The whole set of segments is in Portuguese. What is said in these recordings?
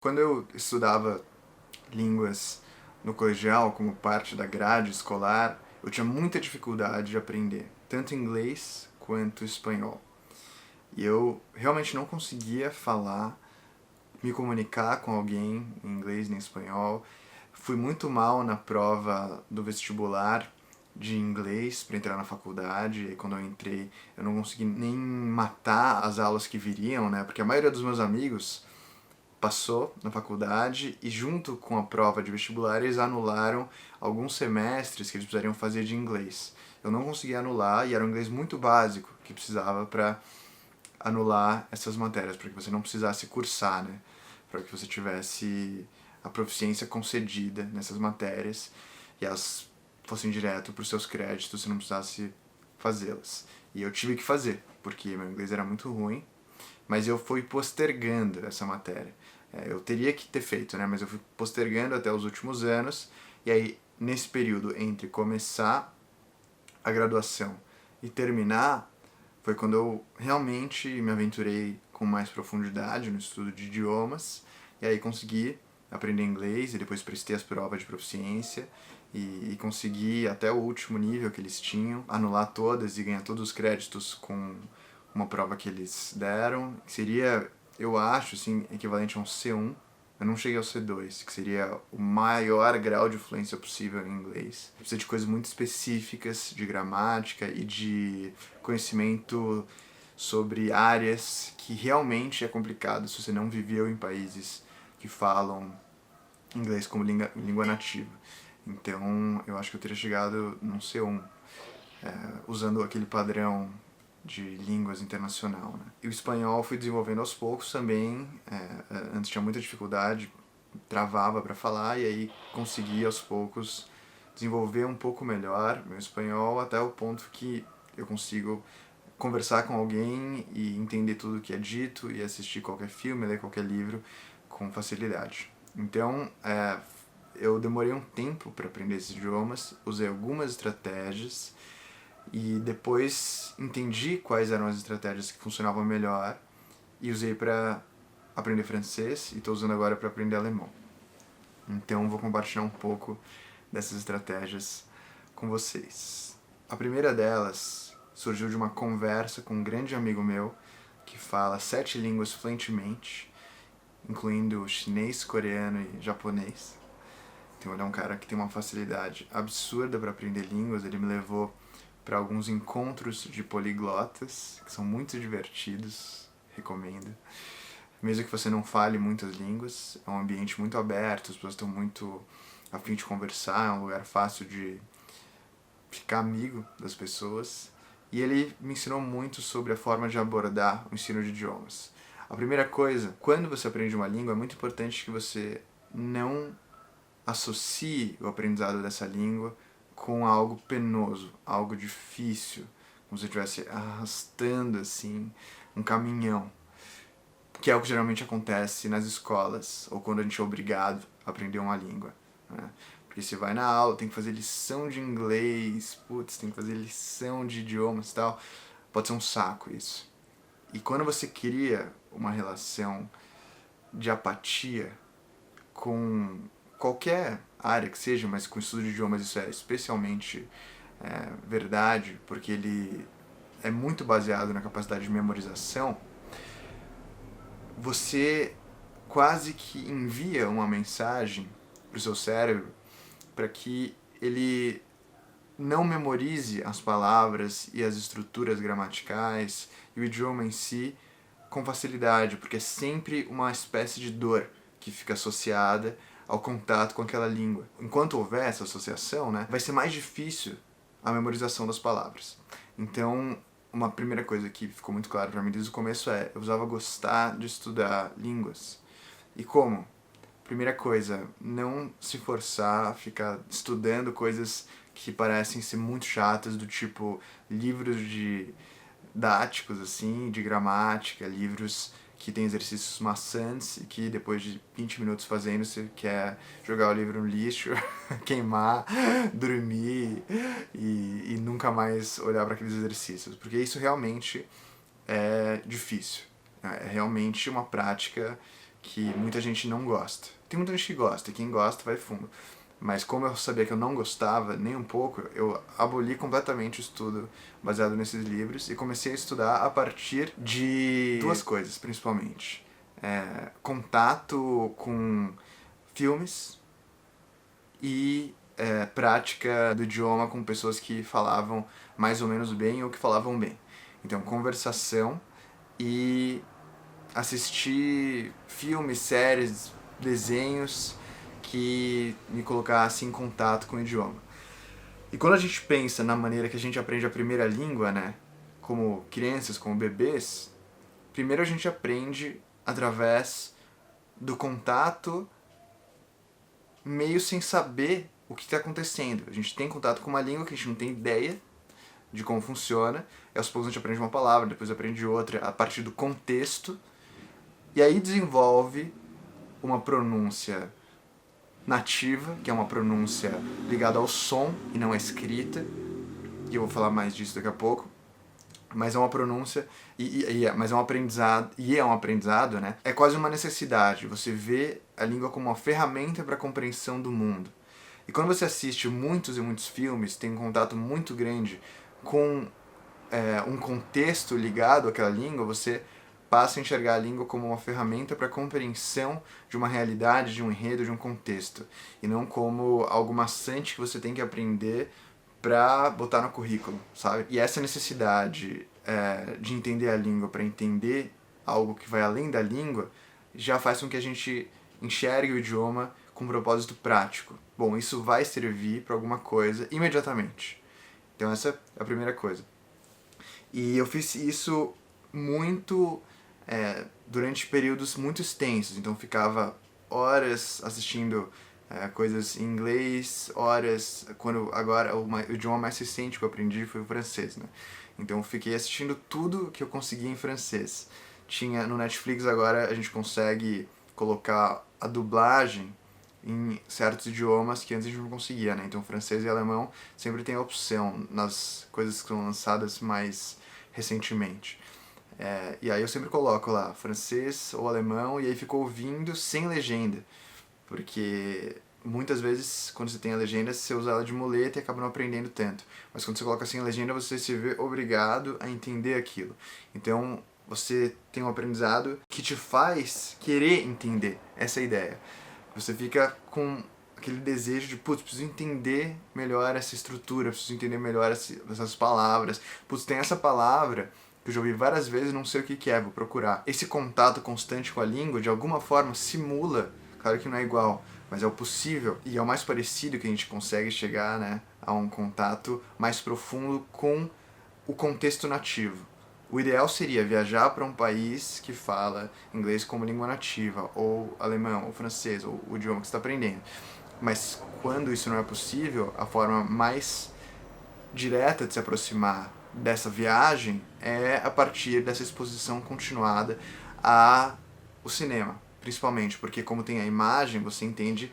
Quando eu estudava línguas no colegial, como parte da grade escolar, eu tinha muita dificuldade de aprender, tanto inglês quanto espanhol. E eu realmente não conseguia falar, me comunicar com alguém em inglês nem espanhol. Fui muito mal na prova do vestibular de inglês para entrar na faculdade. E quando eu entrei, eu não consegui nem matar as aulas que viriam, né? Porque a maioria dos meus amigos passou na faculdade e junto com a prova de vestibular eles anularam alguns semestres que eles precisariam fazer de inglês. Eu não consegui anular e era um inglês muito básico que precisava para anular essas matérias, para que você não precisasse cursar, né? Para que você tivesse a proficiência concedida nessas matérias e elas fossem direto para os seus créditos, você não precisasse fazê-las. E eu tive que fazer, porque meu inglês era muito ruim, mas eu fui postergando essa matéria. Eu teria que ter feito, né? Mas eu fui postergando até os últimos anos, e aí nesse período entre começar a graduação e terminar, foi quando eu realmente me aventurei com mais profundidade no estudo de idiomas, e aí consegui aprender inglês, e depois prestei as provas de proficiência, e consegui até o último nível que eles tinham, anular todas e ganhar todos os créditos com uma prova que eles deram, que seria, eu acho, assim, equivalente a um C1. Eu não cheguei ao C2, que seria o maior grau de fluência possível em inglês. Precisa de coisas muito específicas de gramática e de conhecimento sobre áreas que realmente é complicado se você não viveu em países que falam inglês como língua nativa. Então, eu acho que eu teria chegado num C1, usando aquele padrão de línguas internacional, né? E o espanhol fui desenvolvendo aos poucos também. Antes tinha muita dificuldade, travava para falar, e aí consegui aos poucos desenvolver um pouco melhor meu espanhol até o ponto que eu consigo conversar com alguém e entender tudo o que é dito e assistir qualquer filme, ler qualquer livro com facilidade. Então, eu demorei um tempo para aprender esses idiomas, usei algumas estratégias e depois entendi quais eram as estratégias que funcionavam melhor e usei para aprender francês e estou usando agora para aprender alemão. Então vou compartilhar um pouco dessas estratégias com vocês. A primeira delas surgiu de uma conversa com um grande amigo meu que fala 7 línguas fluentemente, incluindo chinês, coreano e japonês. Então ele é um cara que tem uma facilidade absurda para aprender línguas. Ele me levou para alguns encontros de poliglotas, que são muito divertidos, recomendo. Mesmo que você não fale muitas línguas, é um ambiente muito aberto, as pessoas estão muito a fim de conversar, é um lugar fácil de ficar amigo das pessoas. E ele me ensinou muito sobre a forma de abordar o ensino de idiomas. A primeira coisa, quando você aprende uma língua, é muito importante que você não associe o aprendizado dessa língua com algo penoso, algo difícil, como se você estivesse arrastando assim um caminhão, que é o que geralmente acontece nas escolas ou quando a gente é obrigado a aprender uma língua, né? Porque você vai na aula, tem que fazer lição de inglês, putz, tem que fazer lição de idiomas e tal, pode ser um saco isso. E quando você cria uma relação de apatia com qualquer área que seja, mas com o estudo de idiomas isso é especialmente verdade, porque ele é muito baseado na capacidade de memorização, você quase que envia uma mensagem para o seu cérebro para que ele não memorize as palavras e as estruturas gramaticais e o idioma em si com facilidade, porque é sempre uma espécie de dor que fica associada ao contato com aquela língua. Enquanto houver essa associação, né, vai ser mais difícil a memorização das palavras. Então, uma primeira coisa que ficou muito claro para mim desde o começo eu precisava gostar de estudar línguas. E como? Primeira coisa, não se forçar a ficar estudando coisas que parecem ser muito chatas, do tipo livros de didáticos, assim, de gramática, livros que tem exercícios maçantes e que depois de 20 minutos fazendo você quer jogar o livro no lixo, queimar, dormir e nunca mais olhar para aqueles exercícios, porque isso realmente é difícil. É realmente uma prática que muita gente não gosta. Tem muita gente que gosta, e quem gosta vai fundo. Mas como eu sabia que eu não gostava nem um pouco, eu aboli completamente o estudo baseado nesses livros e comecei a estudar a partir de duas coisas, principalmente. Contato com filmes e prática do idioma com pessoas que falavam mais ou menos bem ou que falavam bem. Então, conversação e assistir filmes, séries, desenhos que me colocassem em contato com o idioma. E quando a gente pensa na maneira que a gente aprende a primeira língua, né, como crianças, como bebês, primeiro a gente aprende através do contato meio sem saber o que está acontecendo. A gente tem contato com uma língua que a gente não tem ideia de como funciona, e aos poucos a gente aprende uma palavra, depois aprende outra, a partir do contexto, e aí desenvolve uma pronúncia nativa, que é uma pronúncia ligada ao som e não à escrita, e eu vou falar mais disso daqui a pouco, mas é uma pronúncia mas é um aprendizado, né? É quase uma necessidade. Você vê a língua como uma ferramenta para a compreensão do mundo. E quando você assiste muitos e muitos filmes, tem um contato muito grande com um contexto ligado àquela língua, você passa a enxergar a língua como uma ferramenta para a compreensão de uma realidade, de um enredo, de um contexto, e não como algo maçante que você tem que aprender para botar no currículo, sabe? E essa necessidade de entender a língua para entender algo que vai além da língua já faz com que a gente enxergue o idioma com um propósito prático. Bom, isso vai servir para alguma coisa imediatamente. Então essa é a primeira coisa. E eu fiz isso muito durante períodos muito extensos, então ficava horas assistindo coisas em inglês, horas, agora o idioma mais recente que eu aprendi foi o francês, né? Então eu fiquei assistindo tudo que eu conseguia em francês. Tinha no Netflix agora a gente consegue colocar a dublagem em certos idiomas que antes a gente não conseguia, né? Então francês e alemão sempre tem a opção nas coisas que são lançadas mais recentemente. E aí eu sempre coloco lá francês ou alemão e aí fico ouvindo sem legenda, porque muitas vezes quando você tem a legenda você usa ela de muleta e acaba não aprendendo tanto, mas quando você coloca sem legenda você se vê obrigado a entender aquilo. Então você tem um aprendizado que te faz querer entender, essa é a ideia. Você fica com aquele desejo de, putz, preciso entender melhor essa estrutura, preciso entender melhor essas palavras. Putz, tem essa palavra que eu já ouvi várias vezes e não sei o que é, vou procurar. Esse contato constante com a língua, de alguma forma, simula, claro que não é igual, mas é o possível e é o mais parecido que a gente consegue chegar, né, a um contato mais profundo com o contexto nativo. O ideal seria viajar para um país que fala inglês como língua nativa, ou alemão, ou francês, ou o idioma que você está aprendendo. Mas quando isso não é possível, a forma mais direta de se aproximar dessa viagem é a partir dessa exposição continuada ao cinema, principalmente, porque como tem a imagem, você entende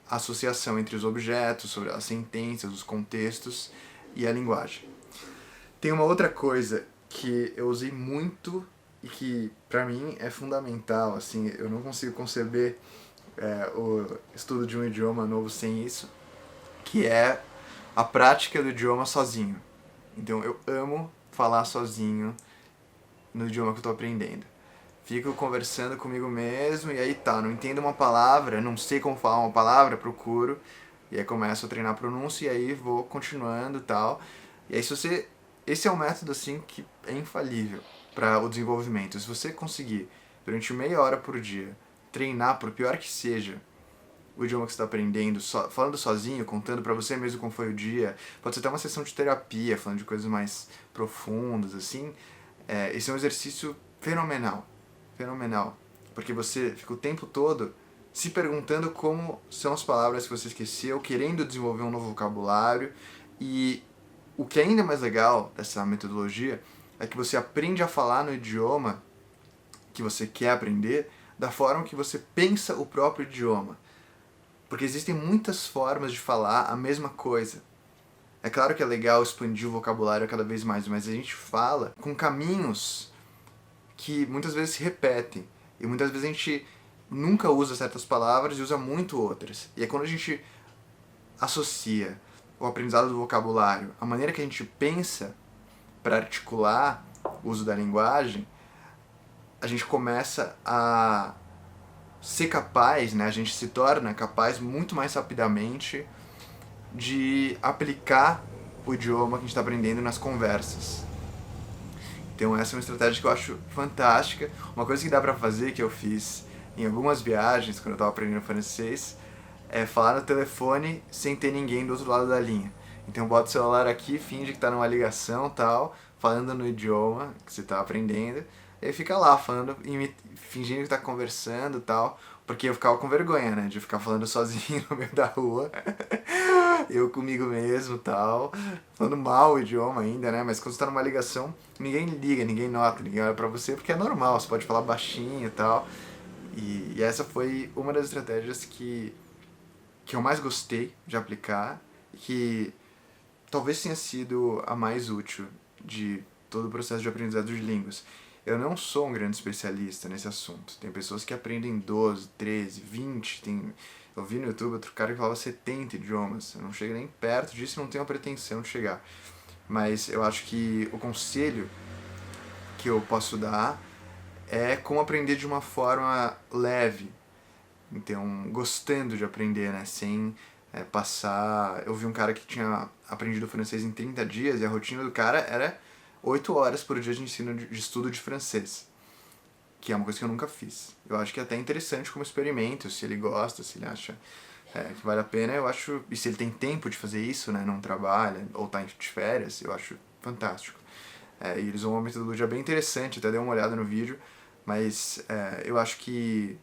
a associação entre os objetos, sobre as sentenças, os contextos e a linguagem. Tem uma outra coisa que eu usei muito e que pra mim é fundamental, assim, eu não consigo conceber o estudo de um idioma novo sem isso, que é a prática do idioma sozinho. Então eu amo falar sozinho no idioma que eu tô aprendendo. Fico conversando comigo mesmo e aí tá, não entendo uma palavra, não sei como falar uma palavra, procuro, e aí começo a treinar a pronúncia e aí vou continuando e tal. E aí esse é um método assim que é infalível para o desenvolvimento. Se você conseguir durante meia hora por dia treinar, por pior que seja, o idioma que você está aprendendo, falando sozinho, contando para você mesmo como foi o dia, pode ser até uma sessão de terapia, falando de coisas mais profundas, assim, esse é um exercício fenomenal, porque você fica o tempo todo se perguntando como são as palavras que você esqueceu, querendo desenvolver um novo vocabulário, e o que é ainda mais legal dessa metodologia é que você aprende a falar no idioma que você quer aprender da forma que você pensa o próprio idioma. Porque existem muitas formas de falar a mesma coisa. É claro que é legal expandir o vocabulário cada vez mais, mas a gente fala com caminhos que muitas vezes se repetem. E muitas vezes a gente nunca usa certas palavras e usa muito outras. E é quando a gente associa o aprendizado do vocabulário à maneira que a gente pensa para articular o uso da linguagem, a gente começa a ser capaz, né? A gente se torna capaz muito mais rapidamente de aplicar o idioma que a gente está aprendendo nas conversas. Então essa é uma estratégia que eu acho fantástica. Uma coisa que dá pra fazer, que eu fiz em algumas viagens, quando eu estava aprendendo francês, é falar no telefone sem ter ninguém do outro lado da linha. Então bota o celular aqui, finge que tá numa ligação tal, falando no idioma que você tá aprendendo, e aí fica lá falando, fingindo que tá conversando tal, porque eu ficava com vergonha, né, de ficar falando sozinho no meio da rua, eu comigo mesmo tal, falando mal o idioma ainda, né, mas quando você tá numa ligação, ninguém liga, ninguém nota, ninguém olha pra você, porque é normal, você pode falar baixinho e tal, e essa foi uma das estratégias que eu mais gostei de aplicar, que talvez tenha sido a mais útil de todo o processo de aprendizado de línguas. Eu não sou um grande especialista nesse assunto. Tem pessoas que aprendem 12, 13, 20. Eu vi no YouTube outro cara que falava 70 idiomas. Eu não chego nem perto disso e não tenho a pretensão de chegar. Mas eu acho que o conselho que eu posso dar é como aprender de uma forma leve. Então, gostando de aprender, né? Sem passar... Eu vi um cara que tinha aprendido francês em 30 dias e a rotina do cara era 8 horas por dia de ensino de estudo de francês. Que é uma coisa que eu nunca fiz. Eu acho que é até interessante como experimento, se ele gosta, se ele acha que vale a pena, eu acho... E se ele tem tempo de fazer isso, né? Não trabalha, ou tá de férias, eu acho fantástico. E eles usam uma metodologia bem interessante, até dei uma olhada no vídeo, mas eu acho que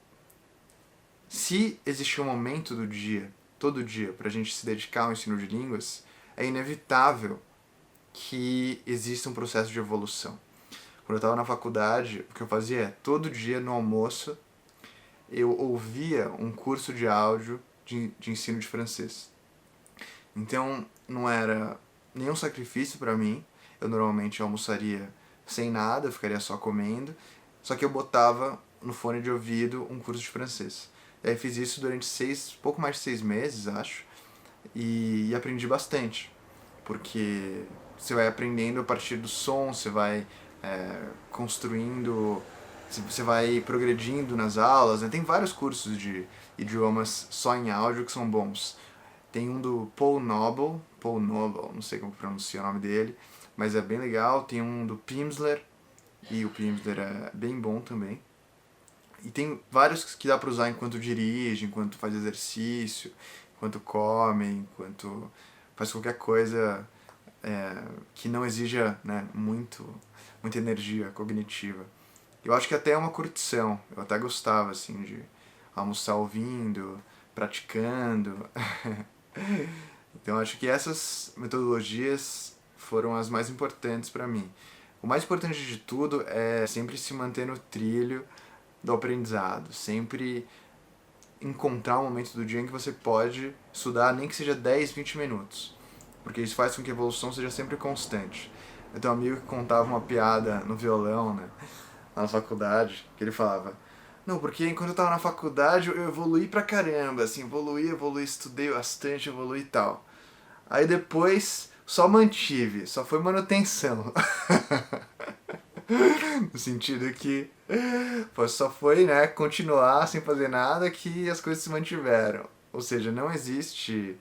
se existir um momento do dia, todo dia, para a gente se dedicar ao ensino de línguas, é inevitável que exista um processo de evolução. Quando eu estava na faculdade, o que eu fazia é, todo dia no almoço, eu ouvia um curso de áudio de ensino de francês. Então, não era nenhum sacrifício para mim. Eu normalmente almoçaria sem nada, eu ficaria só comendo. Só que eu botava no fone de ouvido um curso de francês. E aí fiz isso durante pouco mais de 6 meses, acho. E aprendi bastante. Porque você vai aprendendo a partir do som, você vai construindo, você vai progredindo nas aulas, né? Tem vários cursos de idiomas só em áudio que são bons. Tem um do Paul Noble, não sei como pronuncia o nome dele, mas é bem legal. Tem um do Pimsleur, e o Pimsleur é bem bom também. E tem vários que dá para usar enquanto dirige, enquanto faz exercício, enquanto come, enquanto faz qualquer coisa que não exija, né, muita energia cognitiva. Eu acho que até é uma curtição. Eu até gostava assim de almoçar ouvindo, praticando. Então acho que essas metodologias foram as mais importantes para mim. O mais importante de tudo é sempre se manter no trilho do aprendizado, sempre encontrar um momento do dia em que você pode estudar, nem que seja 10, 20 minutos, porque isso faz com que a evolução seja sempre constante. Eu tenho um amigo que contava uma piada no violão, né, lá na faculdade, que ele falava: não, porque enquanto eu tava na faculdade eu evoluí pra caramba, assim, evoluí, estudei bastante, evoluí e tal. Aí depois só mantive, só foi manutenção. No sentido que só foi, né, continuar sem fazer nada que as coisas se mantiveram. Ou seja, não existe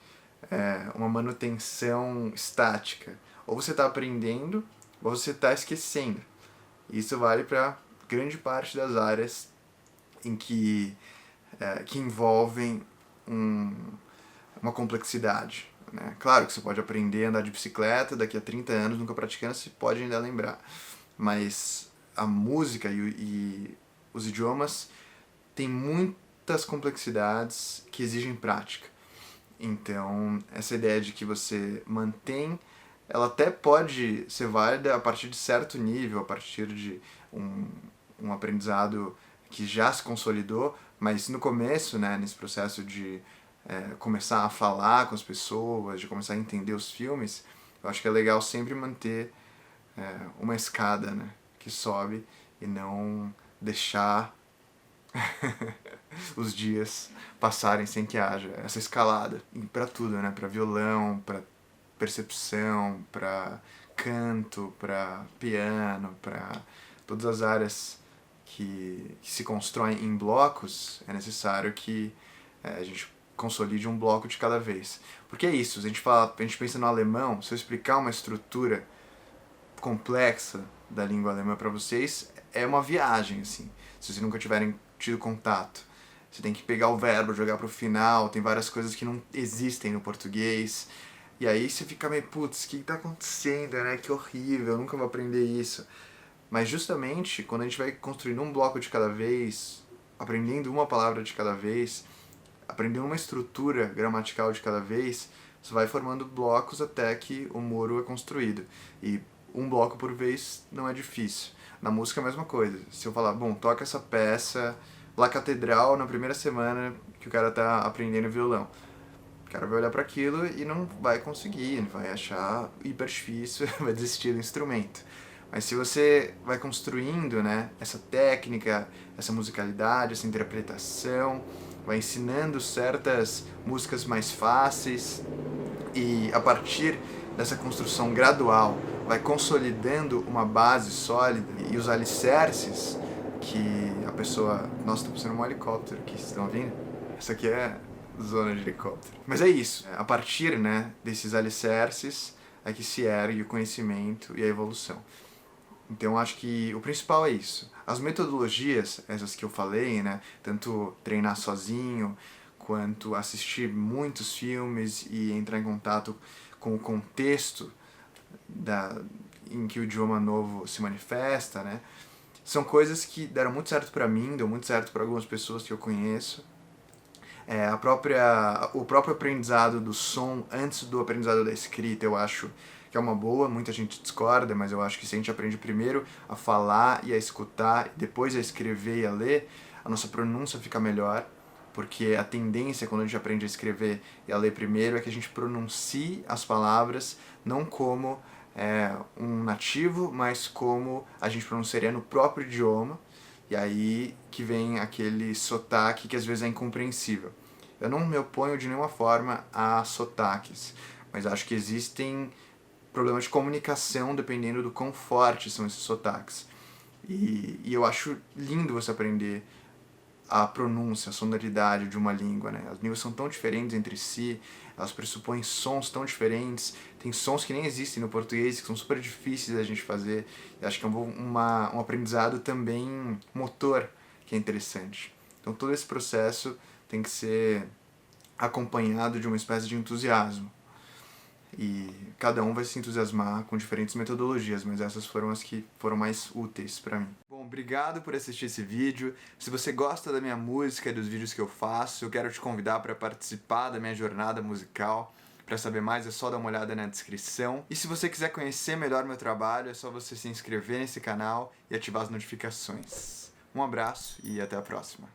uma manutenção estática. Ou você está aprendendo, ou você está esquecendo. Isso vale para grande parte das áreas em que envolvem uma complexidade. Né? Claro que você pode aprender a andar de bicicleta, daqui a 30 anos, nunca praticando, você pode ainda lembrar. Mas a música e os idiomas têm muitas complexidades que exigem prática. Então, essa ideia de que você mantém, ela até pode ser válida a partir de certo nível, a partir de um aprendizado que já se consolidou, mas no começo, né, nesse processo de começar a falar com as pessoas, de começar a entender os filmes, eu acho que é legal sempre manter uma escada, né, que sobe e não deixar os dias passarem sem que haja essa escalada. E pra tudo, né? Pra violão, pra percepção, pra canto, pra piano, pra todas as áreas que se constroem em blocos, é necessário que a gente consolide um bloco de cada vez. Porque é isso, a gente pensa no alemão, se eu explicar uma estrutura complexa da língua alemã para vocês, é uma viagem, assim, se vocês nunca tiverem tido contato. Você tem que pegar o verbo, jogar pro final, tem várias coisas que não existem no português, e aí você fica meio, putz, o que tá acontecendo, né? Que horrível, eu nunca vou aprender isso. Mas justamente, quando a gente vai construindo um bloco de cada vez, aprendendo uma palavra de cada vez, aprendendo uma estrutura gramatical de cada vez, você vai formando blocos até que o muro é construído. E um bloco por vez não é difícil. Na música é a mesma coisa. Se eu falar, bom, toca essa peça La Catedral na primeira semana que o cara tá aprendendo violão. O cara vai olhar para aquilo e não vai conseguir, ele vai achar hiper difícil, vai desistir do instrumento. Mas se você vai construindo, né, essa técnica, essa musicalidade, essa interpretação, vai ensinando certas músicas mais fáceis e a partir dessa construção gradual vai consolidando uma base sólida e os alicerces que a pessoa... Nossa, tô pensando num helicóptero aqui, vocês estão ouvindo? Essa aqui é zona de helicóptero. Mas é isso, a partir, né, desses alicerces é que se ergue o conhecimento e a evolução. Então acho que o principal é isso. As metodologias, essas que eu falei, né, tanto treinar sozinho, quanto assistir muitos filmes e entrar em contato com o contexto em que o idioma novo se manifesta, né, são coisas que deram muito certo para mim, deu muito certo para algumas pessoas que eu conheço. O próprio aprendizado do som antes do aprendizado da escrita, eu acho que é uma boa, muita gente discorda, mas eu acho que se a gente aprende primeiro a falar e a escutar, e depois a escrever e a ler, a nossa pronúncia fica melhor, porque a tendência quando a gente aprende a escrever e a ler primeiro é que a gente pronuncie as palavras não como um nativo, mas como a gente pronunciaria no próprio idioma, e aí que vem aquele sotaque que às vezes é incompreensível. Eu não me oponho de nenhuma forma a sotaques, mas acho que existem problemas de comunicação dependendo do quão fortes são esses sotaques. E eu acho lindo você aprender a pronúncia, a sonoridade de uma língua, né? As línguas são tão diferentes entre si, elas pressupõem sons tão diferentes, tem sons que nem existem no português, que são super difíceis da gente fazer. Eu acho que é um aprendizado também motor, que é interessante. Então todo esse processo tem que ser acompanhado de uma espécie de entusiasmo. E cada um vai se entusiasmar com diferentes metodologias, mas essas foram as que foram mais úteis para mim. Bom, obrigado por assistir esse vídeo. Se você gosta da minha música e dos vídeos que eu faço, eu quero te convidar para participar da minha jornada musical. Para saber mais é só dar uma olhada na descrição. E se você quiser conhecer melhor meu trabalho, é só você se inscrever nesse canal e ativar as notificações. Um abraço e até a próxima.